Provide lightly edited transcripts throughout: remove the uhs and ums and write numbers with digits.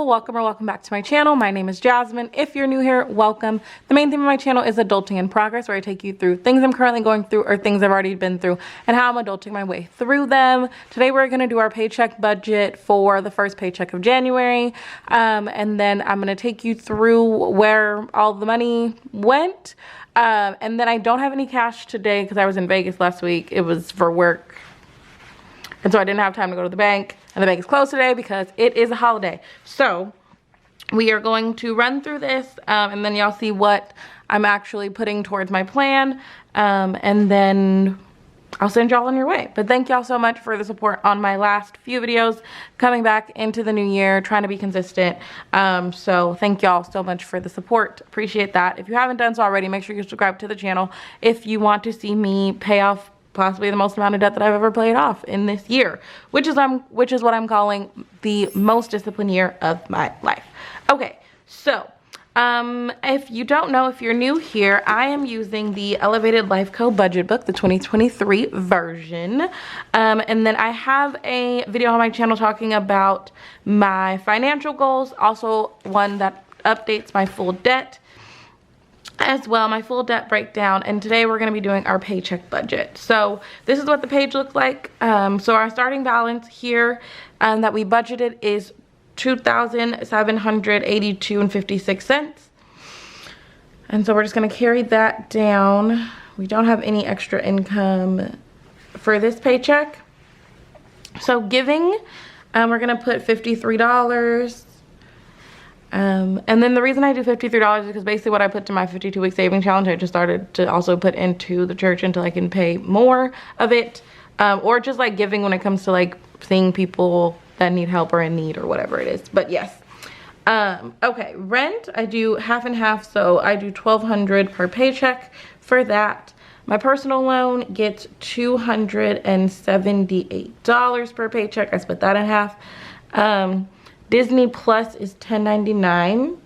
welcome or welcome back to my channel. My name is Jasmine. If you're new here, welcome. The main theme of my channel is adulting in progress, where I take you through things I'm currently going through or things I've already been through and how I'm adulting my way through them. Today we're going to do our paycheck budget for the first paycheck of January, and then I'm going to take you through where all the money went, and then I don't have any cash today because I was in Vegas last week. It was for work. And so I didn't have time to go to the bank, and the bank is closed today because it is a holiday. So we are going to run through this, and then y'all see what I'm actually putting towards my plan, and then I'll send y'all on your way. But thank y'all so much for the support on my last few videos, coming back into the new year, trying to be consistent. So thank y'all so much for the support. Appreciate that. If you haven't done so already, make sure you subscribe to the channel if you want to see me pay off possibly the most amount of debt that I've ever paid off in this year, which is what I'm calling the most disciplined year of my life. Okay, so if you don't know, if you're new here, I am using the Elevated Life Co budget book, the 2023 version, and then I have a video on my channel talking about my financial goals, also one that updates my full debt as well, my full debt breakdown. And today we're going to be doing our paycheck budget. So this is what the page looks like. So our starting balance here that we budgeted is $2,782.56. And so we're just going to carry that down. We don't have any extra income for this paycheck. So giving, we're going to put $53. And then the reason I do $53 is because basically what I put to my 52-week saving challenge, I just started to also put into the church until I can pay more of it, or just like giving when it comes to like seeing people that need help or in need or whatever it is. But yes. Okay, rent, I do half and half, so I do $1,200 per paycheck for that. My personal loan gets $278 per paycheck. I split that in half. Disney Plus is $10.99.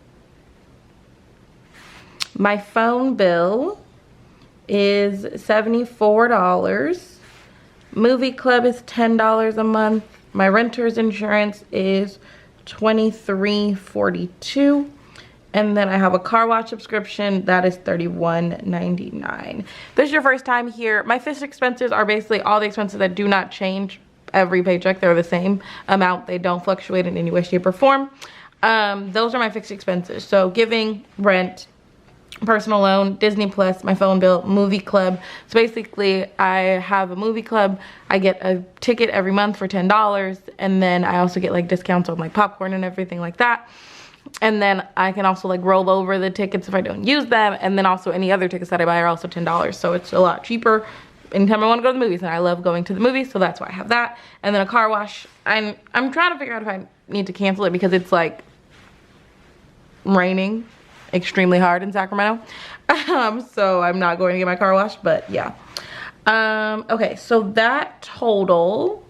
My phone bill is $74. Movie Club is $10 a month. My renter's insurance is $23.42. And then I have a car wash subscription that is $31.99. If this is your first time here, my fixed expenses are basically all the expenses that do not change every paycheck. They're the same amount. They don't fluctuate in any way, shape, or form. Those are my fixed expenses. So giving, rent, personal loan, Disney Plus, my phone bill, movie club. So basically I have a movie club. I get a ticket every month for $10, and then I also get like discounts on like popcorn and everything like that. And then I can also like roll over the tickets if I don't use them, and then also any other tickets that I buy are also $10, so it's a lot cheaper anytime I want to go to the movies, and I love going to the movies, so that's why I have that. And then a car wash. I'm trying to figure out if I need to cancel it because it's like raining extremely hard in Sacramento. So I'm not going to get my car washed, but yeah. Okay, so that total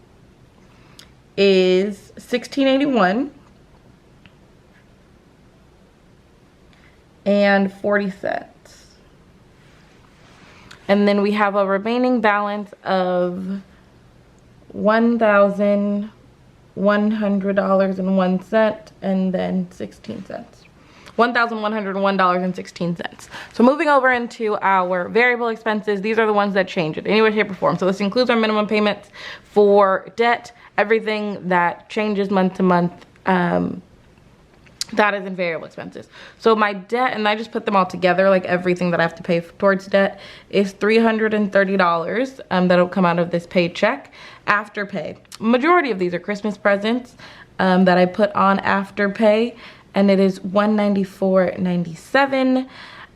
is $16.81.40. And then we have a remaining balance of $1,100.01 and then 16 cents. $1,101.16. So moving over into our variable expenses, these are the ones that change in any way, shape, or form. So this includes our minimum payments for debt, everything that changes month to month. That is in variable expenses. So my debt, and I just put them all together, like everything that I have to pay towards debt, is $330 that'll come out of this paycheck after pay. Majority of these are Christmas presents that I put on after pay, and it is $194.97.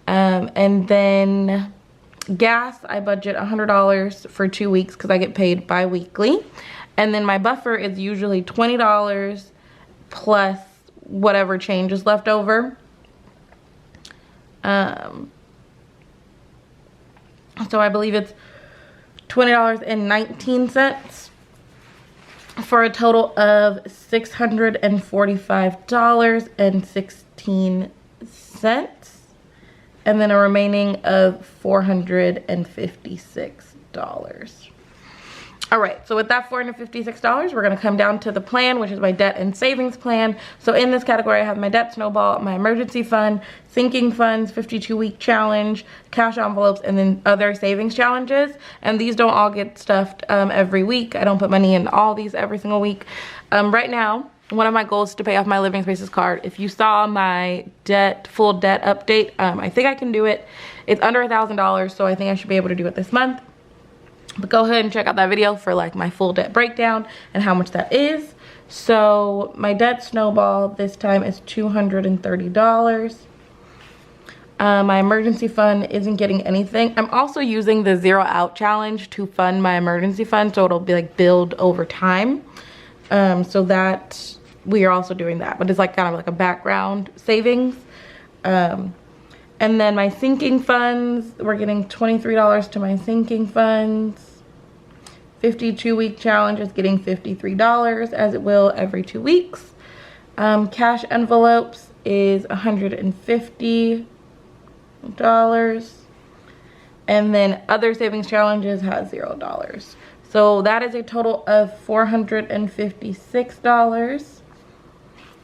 And then gas, I budget $100 for 2 weeks because I get paid bi-weekly. And then my buffer is usually $20 plus whatever change is left over. So I believe it's $20.19 for a total of $645.16, and then a remaining of $456. All right, so with that $456, we're gonna come down to the plan, which is my debt and savings plan. So in this category, I have my debt snowball, my emergency fund, sinking funds, 52-week challenge, cash envelopes, and then other savings challenges. And these don't all get stuffed every week. I don't put money in all these every single week. Right now, one of my goals is to pay off my Living Spaces card. If you saw my full debt update, I think I can do it. It's under $1,000, so I think I should be able to do it this month. But go ahead and check out that video for like my full debt breakdown and how much that is. So my debt snowball this time is $230. My emergency fund isn't getting anything. I'm also using the 0 out challenge to fund my emergency fund, so it'll be like build over time. So that we are also doing that, but it's like kind of like a background savings. And then my sinking funds, we're getting $23 to my sinking funds. 52-week challenge is getting $53, as it will every 2 weeks. Cash envelopes is $150. And then other savings challenges has $0. So that is a total of $456.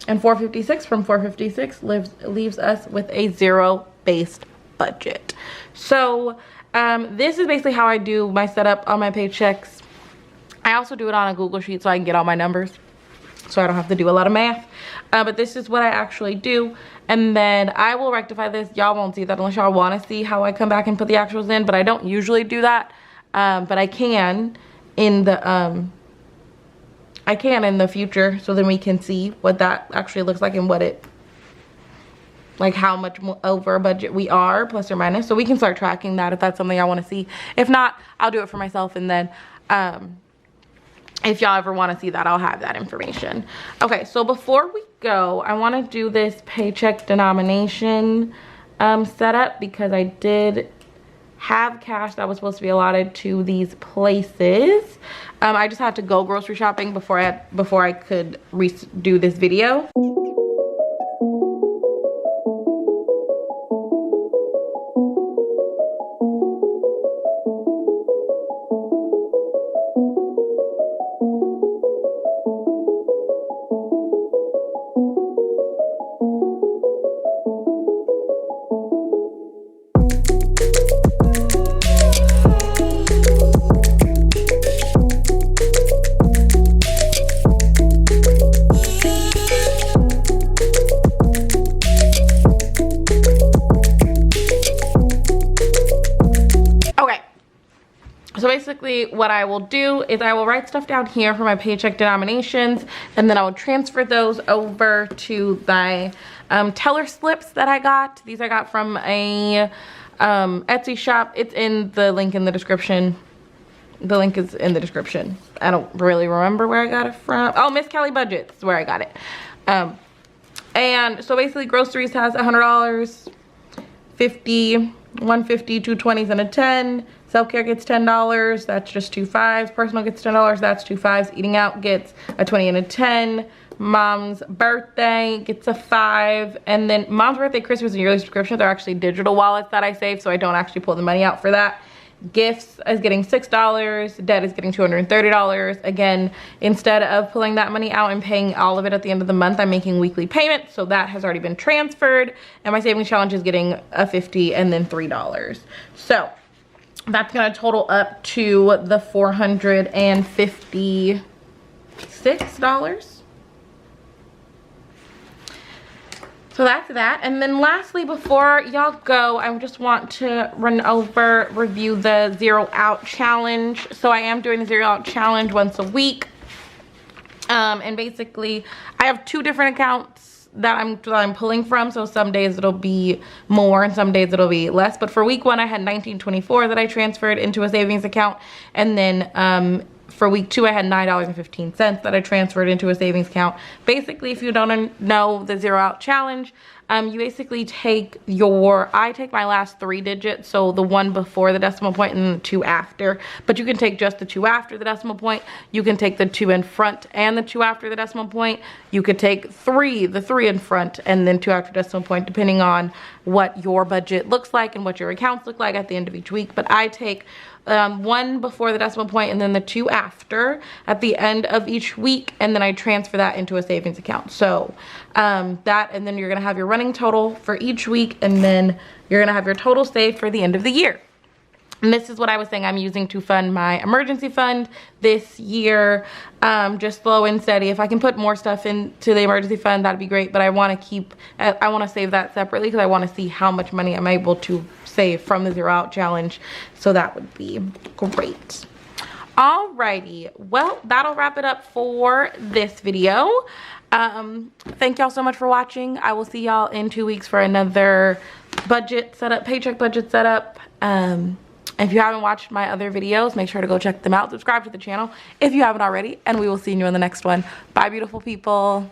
And $456 from $456 leaves us with a zero-based budget. So this is basically how I do my setup on my paychecks. I also do it on a Google Sheet so I can get all my numbers, so I don't have to do a lot of math. But this is what I actually do. And then I will rectify this. Y'all won't see that unless y'all want to see how I come back and put the actuals in, but I don't usually do that. But I can in the future, so then we can see what that actually looks like and what it, like how much over budget we are, plus or minus. So we can start tracking that if that's something I want to see. If not, I'll do it for myself, and then if y'all ever want to see that, I'll have that information. Okay, so before we go, I want to do this paycheck denomination setup, because I did have cash that was supposed to be allotted to these places. I just had to go grocery shopping before I could do this video. So basically what I will do is I will write stuff down here for my paycheck denominations, and then I will transfer those over to my teller slips that I got. These I got from a Etsy shop. It's in the link in the description. The link is in the description. I don't really remember where I got it from. Oh, Miss Kelly Budgets is where I got it. And so basically groceries has $100, 50, 150, 2 20s, and a 10. Self-care gets $10, that's just 2 5s. Personal gets $10, that's 2 5s. Eating out gets a 20 and a 10. Mom's birthday gets a 5. And then mom's birthday, Christmas, and yearly subscriptions are actually digital wallets that I save, so I don't actually pull the money out for that. Gifts is getting $6. Debt is getting $230. Again, instead of pulling that money out and paying all of it at the end of the month, I'm making weekly payments, so that has already been transferred. And my savings challenge is getting a $50 and then $3. So that's gonna total up to the $456. So that's that. And then lastly, before y'all go, I just want to review the 0 out challenge. So I am doing the 0 out challenge once a week. And basically I have 2 different accounts that I'm pulling from. So some days it'll be more and some days it'll be less. But for week 1, I had $19.24 that I transferred into a savings account. And then for week 2, I had $9.15 that I transferred into a savings account. Basically, if you don't know the 0 out challenge, you basically take I take my last 3 digits, so the one before the decimal point and the 2 after, but you can take just the 2 after the decimal point. You can take the 2 in front and the 2 after the decimal point. You could take the 3 in front and then 2 after decimal point, depending on what your budget looks like and what your accounts look like at the end of each week. But I take 1 before the decimal point and then the 2 after at the end of each week, and then I transfer that into a savings account. So and then you're gonna have your running total for each week, and then you're gonna have your total saved for the end of the year. And this is what I was saying I'm using to fund my emergency fund this year, just slow and steady. If I can put more stuff into the emergency fund, that'd be great, but I want to save that separately because I want to see how much money I'm able to save from the 0 Out challenge, so that would be great. Alrighty, well, that'll wrap it up for this video. Thank y'all so much for watching. I will see y'all in 2 weeks for another budget setup, paycheck budget setup. If you haven't watched my other videos, make sure to go check them out. Subscribe to the channel if you haven't already, and we will see you in the next one. Bye, beautiful people.